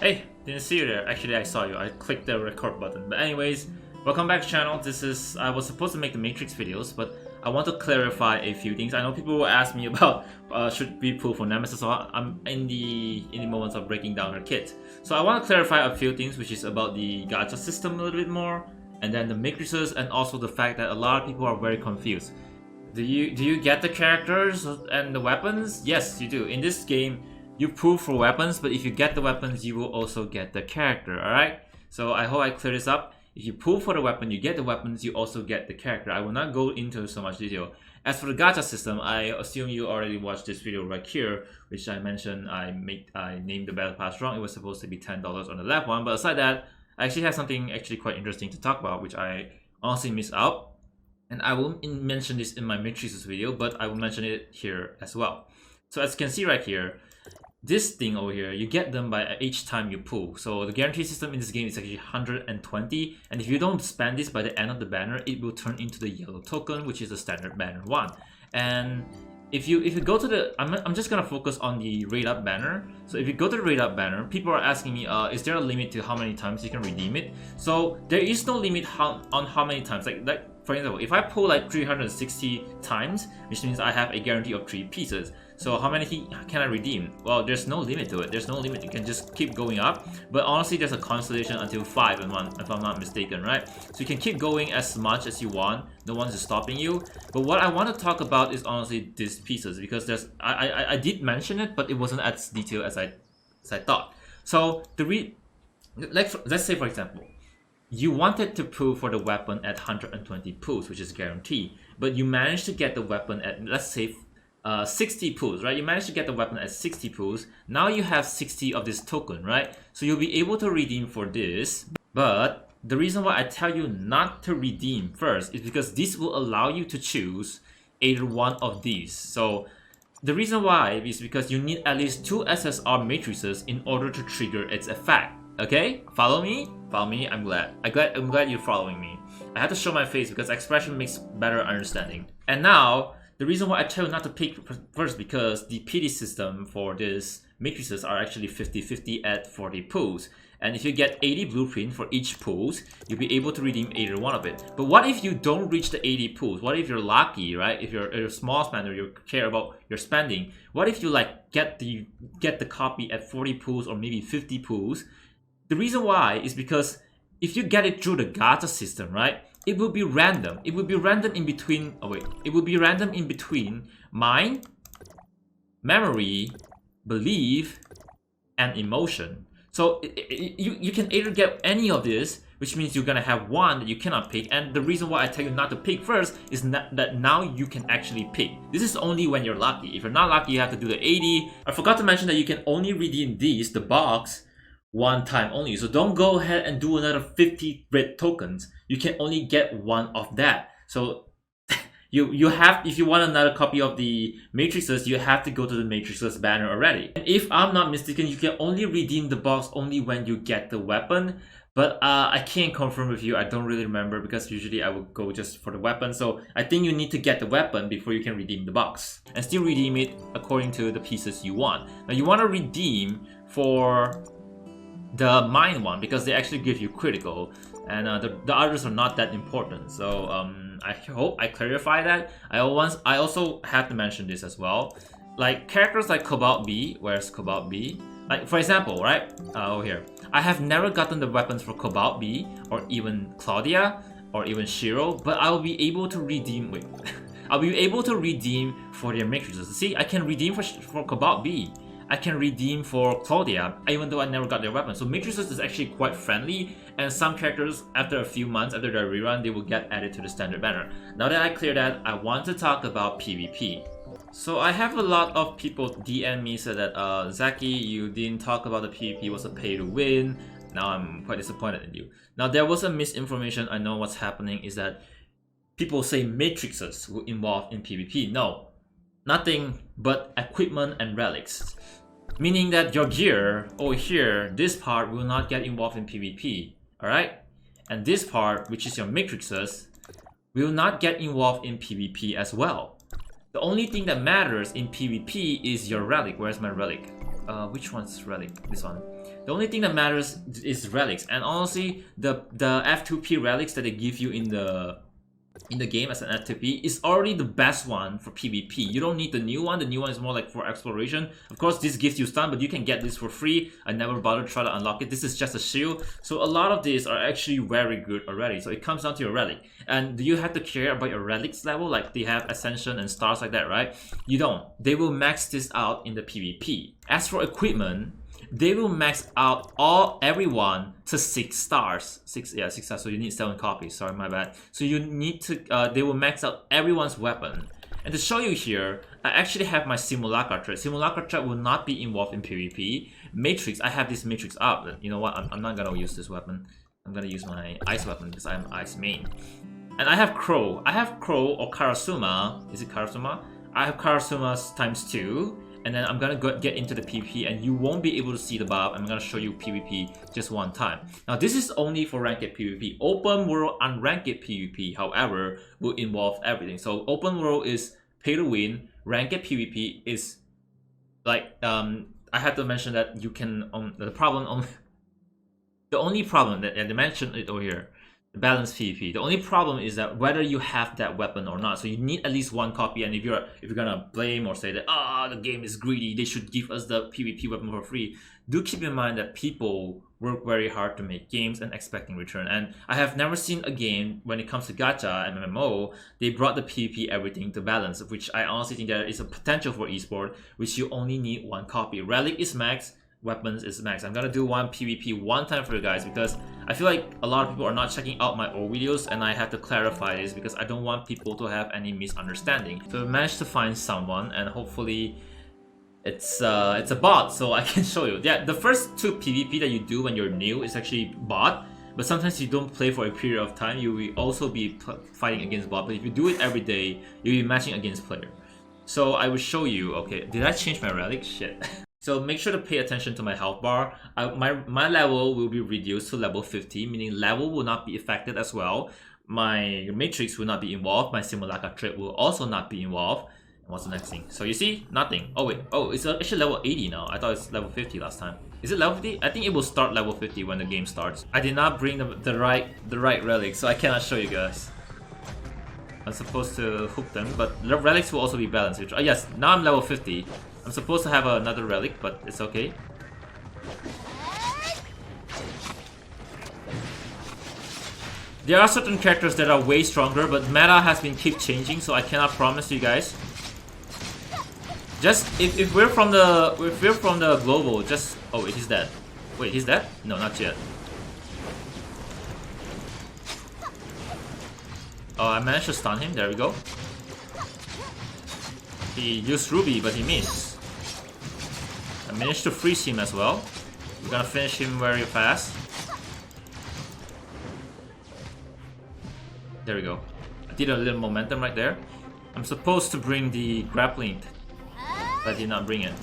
Hey, didn't see you there. Actually, I saw you. I clicked the record button. But anyways, welcome back to the channel. I was supposed to make the Matrix videos, but I want to clarify a few things. I know people will ask me about should we pull for Nemesis, so I'm in the moments of breaking down her kit. So I want to clarify a few things, which is about the gacha system a little bit more, and then the matrices, and also the fact that a lot of people are very confused. Do you get the characters and the weapons? Yes, you do. In this game, you pull for weapons, but if you get the weapons, you will also get the character, alright? So I hope I clear this up. If you pull for the weapon, you get the weapons, you also get the character. I will not go into so much detail. As for the gacha system, I assume you already watched this video right here, which I mentioned I named the battle pass wrong. It was supposed to be $10 on the left one, but aside that, I actually have something quite interesting to talk about, which I honestly missed out. And I won't mention this in my matrices video, but I will mention it here as well. So as you can see right here, this thing over here, you get them by each time you pull. So the guarantee system in this game is actually 120, and if you don't spend this by the end of the banner, it will turn into the yellow token, which is the standard banner one. And if you go to the, I'm just gonna focus on the rate up banner. So if you go to the rate up banner, people are asking me, is there a limit to how many times you can redeem it? So there is no limit on how many times. Like for example, if I pull like 360 times, which means I have a guarantee of 3 pieces. So how many can I redeem? Well, there's no limit to it. There's no limit. You can just keep going up. But honestly, there's a constellation until 5 if I'm not mistaken, right? So you can keep going as much as you want. No one's stopping you. But what I want to talk about is honestly these pieces, because I did mention it, but it wasn't as detailed as I thought. So let's say for example, you wanted to pull for the weapon at 120 pulls, which is guaranteed, but you managed to get the weapon at, let's say, 60 pulls, right? You managed to get the weapon at 60 pulls. Now you have 60 of this token, right? So you'll be able to redeem for this. But the reason why I tell you not to redeem first is because this will allow you to choose either one of these. So the reason why is because you need at least 2 SSR matrices in order to trigger its effect. Okay, follow me? Follow me. I'm glad you're following me. I have to show my face because expression makes better understanding. And now, the reason why I tell you not to pick first because the PD system for this matrices are actually 50-50 at 40 pulls. And if you get 80 blueprint for each pulls, you'll be able to redeem either one of it. But what if you don't reach the 80 pulls? What if you're lucky, right? If you're a small spender, you care about your spending. What if you like get the copy at 40 pulls or maybe 50 pulls? The reason why is because if you get it through the gacha system, right? It will be random. It will be random in between. Oh wait, it will be random in between mind, memory, belief, and emotion. So you can either get any of this, which means you're gonna have one that you cannot pick. And the reason why I tell you not to pick first is that now you can actually pick. This is only when you're lucky. If you're not lucky, you have to do the 80. I forgot to mention that you can only redeem these, the box, one time only. So don't go ahead and do another 50 red tokens. You can only get one of that. So you have, if you want another copy of the matrices, you have to go to the matrices banner already. And if I'm not mistaken, you can only redeem the box only when you get the weapon. But I can't confirm with you. I don't really remember because usually I would go just for the weapon. So I think you need to get the weapon before you can redeem the box. And still redeem it according to the pieces you want. Now you want to redeem for the mind one because they actually give you critical, and the others are not that important. So I hope I clarify that. I also have to mention this as well. Like characters like Cobalt B, where's Cobalt B? Like for example, right? Oh here. I have never gotten the weapons for Cobalt B or even Claudia or even Shiro, but I will be able to redeem. Wait, I'll be able to redeem for their matrices. See, I can redeem for Cobalt B. I can redeem for Claudia, even though I never got their weapon. So matrices is actually quite friendly, and some characters, after a few months after their rerun, they will get added to the standard banner. Now that I clear that, I want to talk about PvP. So I have a lot of people DM me said that, Zackie, you didn't talk about the PvP was a pay to win. Now I'm quite disappointed in you. Now there was a misinformation. I know what's happening is that people say matrices were involved in PvP. No, nothing but equipment and relics. Meaning that your gear over here, this part will not get involved in PvP, alright? And this part, which is your matrices, will not get involved in PvP as well. The only thing that matters in PvP is your relic. Where's my relic? which one's relic? This one. The only thing that matters is relics, and honestly, the F2P relics that they give you in the game as an F2P is already the best one for PvP. You don't need the new one. The new one is more like for exploration. Of course, this gives you stun, but you can get this for free. I never bothered to try to unlock it. This is just a shield. So a lot of these are actually very good already. So it comes down to your relic. And do you have to care about your relics level? Like they have ascension and stars like that, right? You don't. They will max this out in the PvP. As for equipment, they will max out everyone to 6 stars. 6 stars. So you need 7 copies. Sorry, my bad. So you need to. They will max out everyone's weapon. And to show you here, I actually have my Simulacra trait. Simulacra trait will not be involved in PvP. Matrix, I have this Matrix up. You know what? I'm not gonna use this weapon. I'm gonna use my Ice weapon because I'm Ice main. And I have Crow. I have Crow or Karasuma. Is it Karasuma? I have Karasuma's ×2. And then I'm gonna get into the PvP, and you won't be able to see the buff. I'm gonna show you PvP just one time. Now this is only for ranked PvP. Open world unranked PvP, however, will involve everything. So open world is pay to win. Ranked PvP is like I had to mention that you can the only problem that they mentioned it over here. The balanced PvP. The only problem is that whether you have that weapon or not. So you need at least 1 copy. And if you're gonna blame or say that the game is greedy, they should give us the PvP weapon for free. Do keep in mind that people work very hard to make games and expecting return. And I have never seen a game when it comes to gacha and MMO, they brought the PvP everything to balance, which I honestly think there is a potential for esports, which you only need 1 copy. Relic is max. Weapons is max. I'm gonna do one PvP one time for you guys because I feel like a lot of people are not checking out my old videos, and I have to clarify this because I don't want people to have any misunderstanding. So I managed to find someone, and hopefully it's a bot, so I can show you. Yeah, the first 2 PvP that you do when you're new is actually bot, but sometimes you don't play for a period of time. You will also be fighting against bot, but if you do it every day, you'll be matching against player. So I will show you. Okay, did I change my relic? Shit. So make sure to pay attention to my health bar. My level will be reduced to level 50, meaning level will not be affected as well. My matrix will not be involved. My Simulacra trait will also not be involved. And what's the next thing? So you see, nothing. Oh wait, it's actually level 80 now. I thought it's level 50 last time. Is it level 50? I think it will start level 50 when the game starts. I did not bring the right relic, so I cannot show you guys. I'm supposed to hook them, but the relics will also be balanced. Which, yes, now I'm level 50. I'm supposed to have another relic, but it's okay. There are certain characters that are way stronger, but meta has been keep changing, so I cannot promise you guys. Just if we're from the global, just wait, he's dead. Wait, he's dead? No, not yet. Oh, I managed to stun him. There we go. He used Ruby, but he missed. I managed to freeze him as well. We're gonna finish him very fast. There we go. I did a little momentum right there. I'm supposed to bring the grappling, but I did not bring it.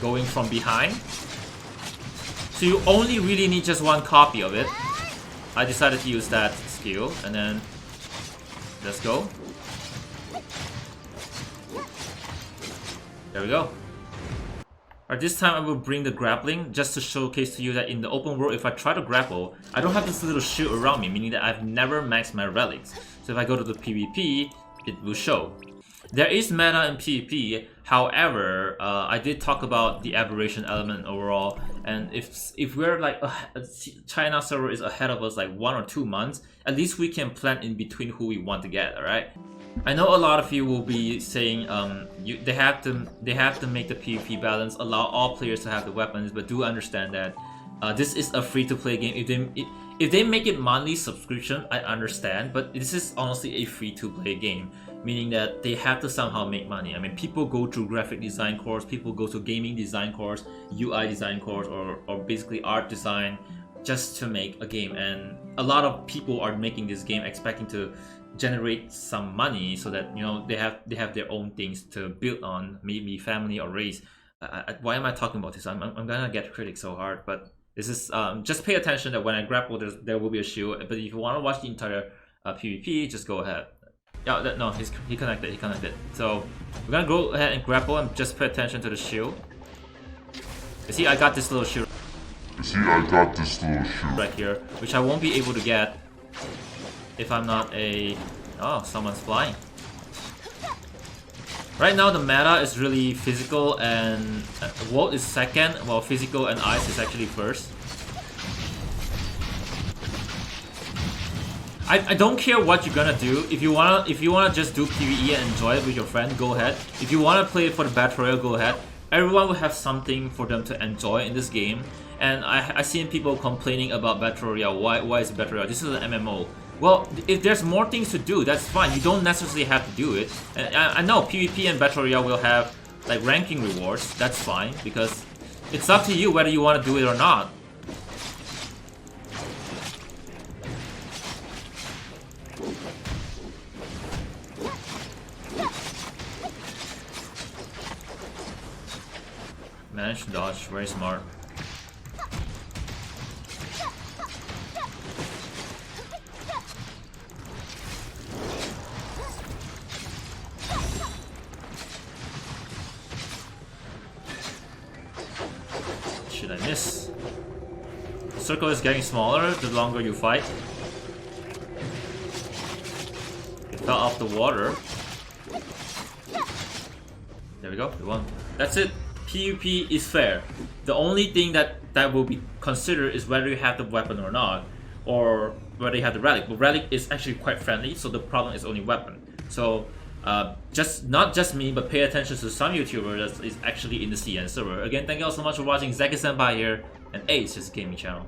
Going from behind. So you only really need just 1 copy of it. I decided to use that skill, and then let's go. There we go. Alright, this time I will bring the grappling just to showcase to you that in the open world, if I try to grapple, I don't have this little shield around me, meaning that I've never maxed my relics. So if I go to the PvP, it will show. There is meta in PvP, however, I did talk about the aberration element overall, and if we're like, China server is ahead of us like 1 or 2 months, at least we can plan in between who we want to get, alright? I know a lot of you will be saying they have to make the PvP balance, allow all players to have the weapons, but do understand that this is a free-to-play game. If they make it monthly subscription, I understand, but this is honestly a free-to-play game, meaning that they have to somehow make money. I mean, people go through graphic design course, people go to gaming design course, UI design course, or basically art design just to make a game, and a lot of people are making this game expecting to generate some money so that, you know, they have their own things to build on, maybe family or race. Why am I talking about this? I'm gonna get critics so hard, but this is just pay attention that when I grapple, there will be a shield. But if you want to watch the entire PvP, just go ahead. Yeah, no, he connected. So we're gonna go ahead and grapple and just pay attention to the shield. You see, I got this little shield right here, which I won't be able to get if I'm not a... Oh, someone's flying. Right now the meta is really physical and Volt is second, while physical and ice is actually first. I don't care what you're gonna do. If you wanna just do PvE and enjoy it with your friend, go ahead. If you wanna play it for the Battle Royale, go ahead. Everyone will have something for them to enjoy in this game. And I've seen people complaining about Battle Royale. Why is it Battle Royale? This is an MMO. Well, if there's more things to do, that's fine. You don't necessarily have to do it. And I know PvP and Battle Royale will have like ranking rewards. That's fine because it's up to you whether you want to do it or not. Managed to dodge, very smart. Should I miss? The circle is getting smaller the longer you fight. It fell off the water. There we go, we won. That's it. PvP is fair. The only thing that will be considered is whether you have the weapon or not, or whether you have the relic. But relic is actually quite friendly, so the problem is only weapon. So not just me, but pay attention to some YouTubers that is actually in the CN server. Again, thank you all so much for watching. Zackie-Senpai here, and it's just a gaming channel.